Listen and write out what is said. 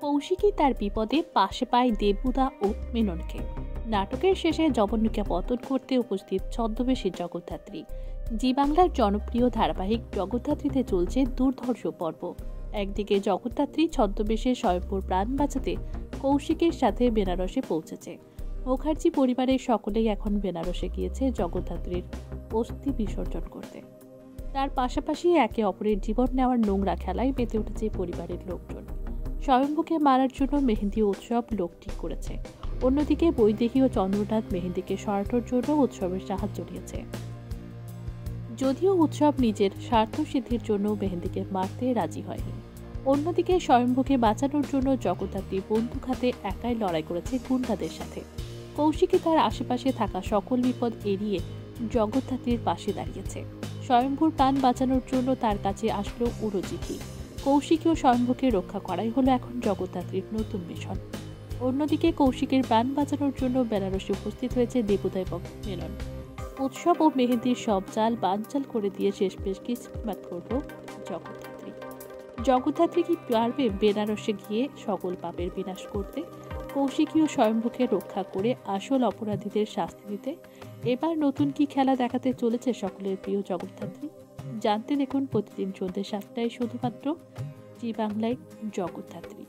কৌশিকী তার বিপদে পাশে পায় দেবুদা ও মেননকে। নাটকের শেষে জবনিকা পতন করতে উপস্থিত ছদ্মবেশী জগদ্ধাত্রী। জি বাংলার জনপ্রিয় ধারাবাহিক জগদ্ধাত্রীতে চলছে দুর্ধর্ষ পর্ব। একদিকে জগদ্ধাত্রী ছদ্মবেশে স্বয়ম্ভূর প্রাণ বাঁচাতে কৌশিকের সাথে বেনারসে পৌঁছেছে। মুখার্জি পরিবারের সকলেই এখন বেনারসে গিয়েছে জগদ্ধাত্রীর অস্থি বিসর্জন করতে। তার পাশাপাশি একে অপরের জীবন নেওয়ার নোংরা খেলায় মেতে উঠেছে পরিবারের লোকজন। স্বয়ম্ভূকে মারার জন্য মেহেন্দি উৎসব লোক ঠিক করেছে। অন্যদিকে বৈদেহী ও চন্দ্রনাথ মেহেন্দিকে সরানোর জন্য উৎসবের সাহায্য নিয়েছে। যদিও উৎসব নিজের স্বার্থ সিদ্ধির জন্য মেহেন্দিকে মারতে রাজি হয়নি। অন্যদিকে স্বয়ম্ভূকে বাঁচানোর জন্য জগদ্ধাত্রী বন্দুক হাতে একাই লড়াই করেছে গুন্ডাদের সাথে। কৌশিকী তার আশেপাশে থাকা সকল বিপদ এড়িয়ে জগদ্ধাত্রীর পাশে দাঁড়িয়েছে। স্বয়ম্ভূর প্রাণ বাঁচানোর জন্য তার কাছে আসলো উড়ো চিঠি। কৌশিকী ও স্বয়ম্ভূকে রক্ষা করাই হলো এখন জগদ্ধাত্রীর নতুন মিশন। অন্যদিকে কৌশিকের প্রাণ বাঁচানোর জন্য বেনারসে উপস্থিত হয়েছে দেবুদা এবং মেনন। উৎসব ও মেহেন্দির সব চাল বানচাল করে দিয়ে শেষমেশ কিসমত করল জগদ্ধাত্রী। জগদ্ধাত্রী কি পারবে বেনারসে গিয়ে সকল পাপের বিনাশ করতে, কৌশিকী ও স্বয়ম্ভূকে রক্ষা করে আসল অপরাধীদের শাস্তি দিতে? এবার নতুন কি খেলা দেখাতে চলেছে সকলের প্রিয় জগদ্ধাত্রী? জানতে দেখুন প্রতিদিন সন্ধ্যে 7টায় শুধুমাত্র জি বাংলায় জগদ্ধাত্রী।